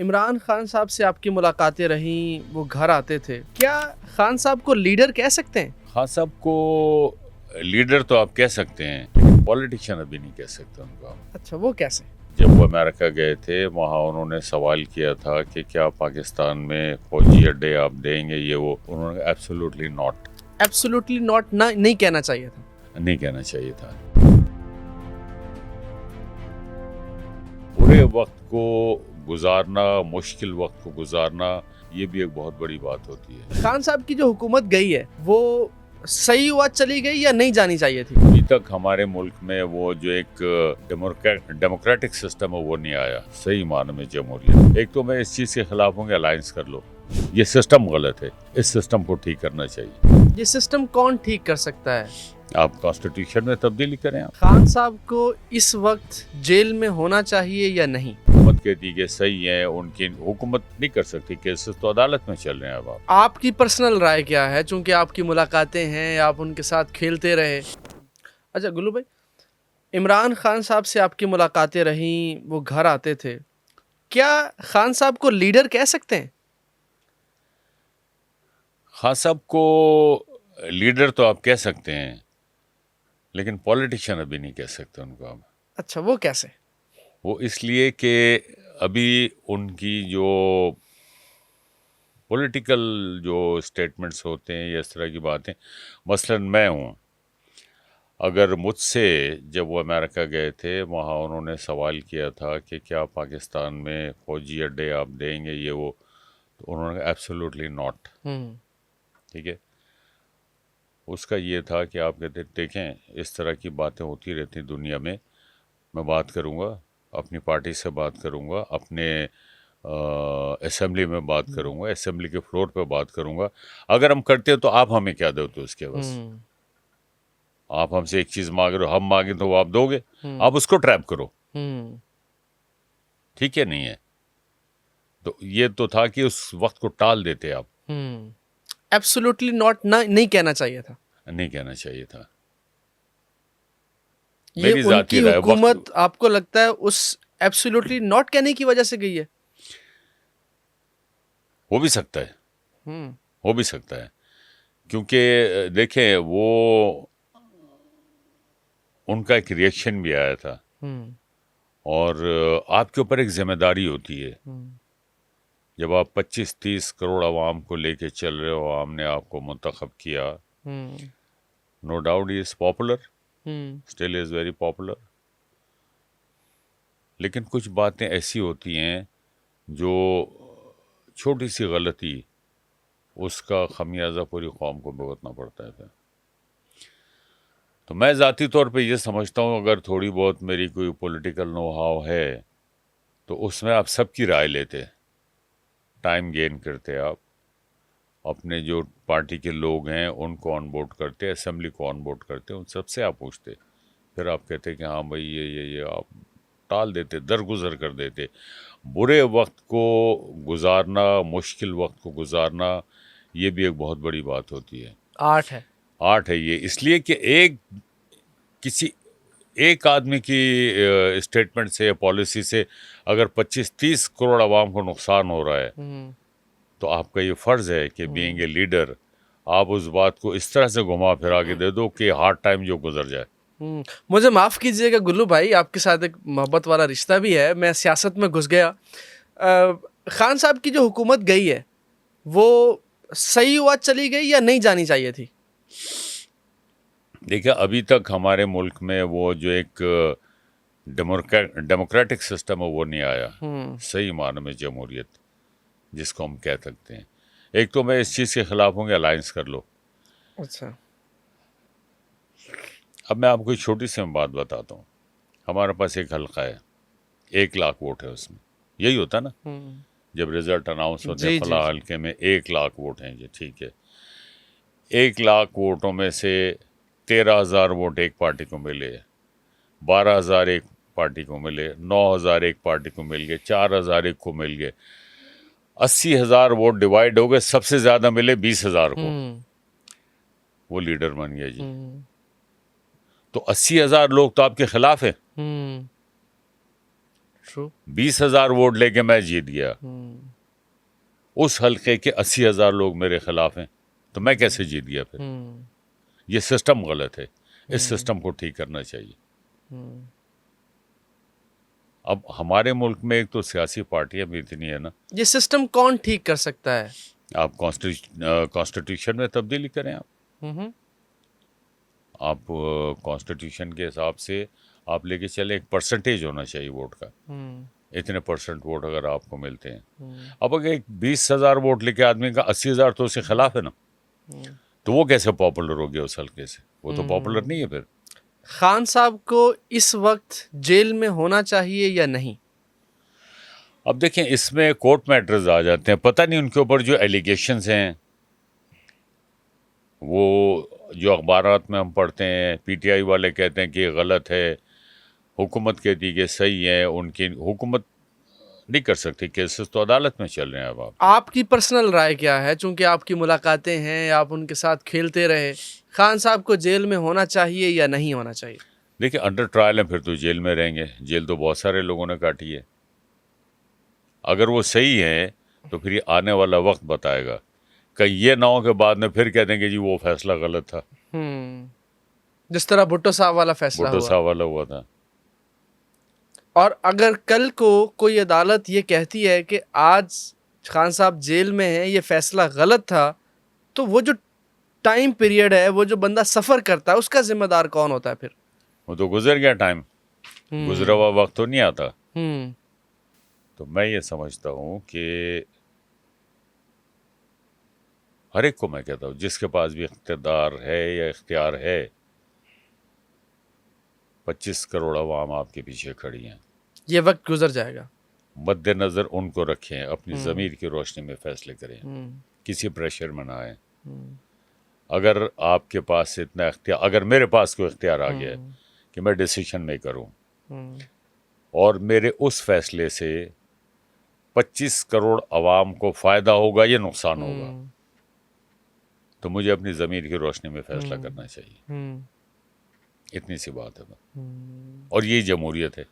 عمران خان صاحب سے آپ کی ملاقاتیں رہیں، وہ گھر آتے تھے، کیا خان صاحب کو لیڈر کہہ سکتے ہیں؟ خان صاحب کو لیڈر تو آپ کہہ سکتے ہیں، پولیٹیشین ابھی نہیں کہہ سکتے ان کو. اچھا، وہ کیسے؟ جب وہ امریکہ گئے تھے وہاں انہوں نے سوال کیا تھا کہ کیا پاکستان میں فوجی اڈے آپ دیں گے، یہ وہ انہوں نے ایبسولوٹلی ناٹ، ایبسولوٹلی ناٹ نہیں کہنا چاہیے تھا. نہیں کہنا چاہیے تھا. برے وقت کو گزارنا، مشکل وقت کو گزارنا، یہ بھی ایک بہت بڑی بات ہوتی ہے. خان صاحب کی جو حکومت گئی ہے وہ صحیح ہوا چلی گئی یا نہیں جانی چاہیے تھی؟ ابھی تک ہمارے ملک میں وہ جو ایک ڈیموکریٹک سسٹم ہے وہ نہیں آیا صحیح معنی میں جمہوریت. ایک تو میں اس چیز کے خلاف ہوں کہ الائنس کر لو، یہ سسٹم غلط ہے، اس سسٹم کو ٹھیک کرنا چاہیے. یہ سسٹم کون ٹھیک کر سکتا ہے؟ آپ کانسٹیٹیوشن میں تبدیلی کریں. آپ خان صاحب کو اس وقت جیل میں ہونا چاہیے یا نہیں؟ حکومت کہتی کہ صحیح ہے، ان کی حکومت نہیں کر سکتی، کیسز تو عدالت میں چل رہے ہیں. اب آپ کی پرسنل رائے کیا ہے، چونکہ آپ کی ملاقاتیں ہیں، آپ ان کے ساتھ کھیلتے رہے؟ اچھا گلو بھائی، عمران خان صاحب سے آپ کی ملاقاتیں رہیں، وہ گھر آتے تھے، کیا خان صاحب کو لیڈر کہہ سکتے ہیں؟ خان صاحب کو لیڈر تو آپ کہہ سکتے ہیں، لیکن پولیٹیشین ابھی نہیں کہہ سکتے ان کو. آپ اچھا، وہ کیسے؟ وہ اس لیے کہ ابھی ان کی جو پولیٹیکل جو اسٹیٹمنٹس ہوتے ہیں یا اس طرح کی باتیں، مثلاً میں ہوں، اگر مجھ سے جب وہ امریکہ گئے تھے وہاں انہوں نے سوال کیا تھا کہ کیا پاکستان میں فوجی اڈے آپ دیں گے، یہ وہ، تو انہوں نے ایبسولوٹلی ناٹ. ٹھیک ہے، اس کا یہ تھا کہ آپ کہتے دیکھیں اس طرح کی باتیں ہوتی رہتی دنیا میں بات کروں گا، اپنی پارٹی سے بات کروں گا، اپنے اسمبلی میں بات کروں گا، اسمبلی کے فلور پہ بات کروں گا. اگر ہم کرتے ہیں تو آپ ہمیں کیا دو تو اس کے بس آپ ہم سے ایک چیز مانگ رہے ہو، ہم مانگیں تو وہ آپ دو گے، آپ اس کو ٹریپ کرو. ٹھیک ہے، نہیں ہے تو یہ تو تھا کہ اس وقت کو ٹال دیتے آپ. ایبسولوٹلی ناٹ نہیں کہنا چاہیے تھا. نہیں کہنا چاہیے تھا. یہ میری ان ذاتی کی رائے، حکومت آپ کو لگتا ہے اس ایبسولوٹلی ناٹ کہنے کی وجہ سے گئی ہے؟ ہو بھی سکتا ہے، ہو بھی سکتا ہے، کیونکہ دیکھیں وہ ان کا ایک ریئیکشن بھی آیا تھا اور آپ کے اوپر ایک ذمہ داری ہوتی ہے. جب آپ 25-30 کروڑ عوام کو لے کے چل رہے ہو، عوام نے آپ کو منتخب کیا، no doubt he is popular, still is very popular, لیکن کچھ باتیں ایسی ہوتی ہیں جو چھوٹی سی غلطی اس کا خمیازہ پوری قوم کو بھگتنا پڑتا ہے. تو میں ذاتی طور پہ یہ سمجھتا ہوں اگر تھوڑی بہت میری کوئی پولیٹیکل نو ہاؤ ہے تو اس میں آپ سب کی رائے لیتے، ٹائم گین کرتے، آپ اپنے جو پارٹی کے لوگ ہیں ان کو آن بورڈ کرتے، اسمبلی کو آن بورڈ کرتے، ان سب سے آپ پوچھتے، پھر آپ کہتے کہ ہاں بھائی یہ آپ ٹال دیتے، درگزر کر دیتے. برے وقت کو گزارنا، مشکل وقت کو گزارنا، یہ بھی ایک بہت بڑی بات ہوتی ہے. آرٹ ہے یہ، اس لیے کہ کسی ایک آدمی کی اسٹیٹمنٹ سے یا پالیسی سے اگر 25-30 کروڑ عوام کو نقصان ہو رہا ہے تو آپ کا یہ فرض ہے کہ بینگ اے لیڈر آپ اس بات کو اس طرح سے گھما پھرا کے دے دو کہ ہارڈ ٹائم جو گزر جائے. مجھے معاف کیجیے گا گلو بھائی، آپ کے ساتھ ایک محبت والا رشتہ بھی ہے، میں سیاست میں گھس گیا. خان صاحب کی جو حکومت گئی ہے وہ صحیح ہوا چلی گئی یا نہیں جانی چاہیے تھی؟ دیکھیں ابھی تک ہمارے ملک میں وہ جو ایک ڈیموکریٹک سسٹم ہے وہ نہیں آیا صحیح معنی میں جمہوریت جس کو ہم کہہ سکتے ہیں. ایک تو میں اس چیز کے خلاف ہوں کہ الائنس کر لو. اچھا، اب میں آپ کو ایک چھوٹی سی بات بتاتا ہوں. ہمارے پاس ایک حلقہ ہے، 1 لاکھ ووٹ ہے اس میں، یہی ہوتا نا جب رزلٹ اناؤنس ہوتے ہیں فلاں حلقے میں 1 لاکھ ووٹ ہیں جی، ٹھیک ہے. 1 لاکھ ووٹوں میں سے 13,000 ووٹ ایک پارٹی کو ملے، 12,000 ایک پارٹی کو ملے، 9,000 ایک پارٹی کو مل گئے، 4,000 ایک کو مل گئے، 80,000 ووٹ ڈیوائڈ ہو گئے، سب سے زیادہ ملے 20,000 کو، وہ لیڈر بن گیا جی. تو 80,000 لوگ تو آپ کے خلاف ہیں. True. 20,000 ووٹ لے کے میں جیت گیا، اس حلقے کے 80,000 لوگ میرے خلاف ہیں، تو میں کیسے جیت گیا پھر؟ یہ سسٹم غلط ہے، اس سسٹم کو ٹھیک کرنا چاہیے۔ اب ہمارے ملک میں ایک تو سیاسی پارٹیاں بھی اتنی ہے نا، یہ سسٹم کون ٹھیک کر سکتا ہے؟ آپ کانسٹیٹیوشن میں تبدیلی کریں، آپ کانسٹیٹیوشن کے حساب سے آپ لے کے چلیں، ایک پرسنٹیج ہونا چاہیے ووٹ کا، اتنے % ووٹ اگر آپ کو ملتے ہیں۔ اب اگر ایک 20,000 ووٹ لے کے آدمی کا 80,000 تو اس کے خلاف ہے نا، تو وہ کیسے پاپولر ہو گیا اس حلقے سے؟ وہ تو پاپولر نہیں ہے پھر۔ خان صاحب کو اس وقت جیل میں ہونا چاہیے یا نہیں؟ اب دیکھیں، اس میں کورٹ میٹرز آ جاتے ہیں، پتہ نہیں ان کے اوپر جو ایلیگیشنز ہیں، وہ جو اخبارات میں ہم پڑھتے ہیں، پی ٹی آئی والے کہتے ہیں کہ یہ غلط ہے، حکومت کہتی ہے کہ صحیح ہے، ان کی حکومت نہیں کر سکتی، کیسز تو عدالت میں چل رہے ہیں۔ اب آپ کی پرسنل رائے کیا ہے؟ چونکہ آپ کی ملاقاتیں ہیں، آپ ان کے ساتھ کھیلتے رہے، خان صاحب کو جیل میں ہونا چاہیے یا نہیں ہونا چاہیے؟ دیکھیں، انڈر ٹرائل ہیں، پھر تو جیل میں رہیں گے، جیل تو بہت سارے لوگوں نے کاٹی ہے۔ اگر وہ صحیح ہیں تو پھر یہ آنے والا وقت بتائے گا، کہیں یہ نہ ہو کہ بعد میں پھر کہہ دیں کہ جی وہ فیصلہ غلط تھا، جس طرح بھٹو صاحب والا فیصلہ بھٹو ہوا۔ صاحب والا ہوا تھا۔ اور اگر کل کو کوئی عدالت یہ کہتی ہے کہ آج خان صاحب جیل میں ہیں، یہ فیصلہ غلط تھا، تو وہ جو ٹائم پیریڈ ہے، وہ جو بندہ سفر کرتا ہے، اس کا ذمہ دار کون ہوتا ہے پھر؟ وہ تو گزر گیا ٹائم، گزرا ہوا وقت تو نہیں آتا۔ تو میں یہ سمجھتا ہوں کہ ہر ایک کو میں کہتا ہوں، جس کے پاس بھی اقتدار ہے یا اختیار ہے، 25 کروڑ عوام آپ کے پیچھے کھڑی ہیں، یہ وقت گزر جائے گا۔ مد نظر ان کو رکھیں، اپنی ضمیر کی روشنی میں فیصلے کریں، کسی پریشر میں نہ آئیں۔ اگر آپ کے پاس اتنا اختیار، اگر میرے پاس کوئی اختیار آ گیا ہے کہ میں ڈیسیشن میں کروں، اور میرے اس فیصلے سے 25 کروڑ عوام کو فائدہ ہوگا یا نقصان ہوگا، تو مجھے اپنی ضمیر کی روشنی میں فیصلہ کرنا چاہیے۔ اتنی سی بات ہے، اور یہی جمہوریت ہے۔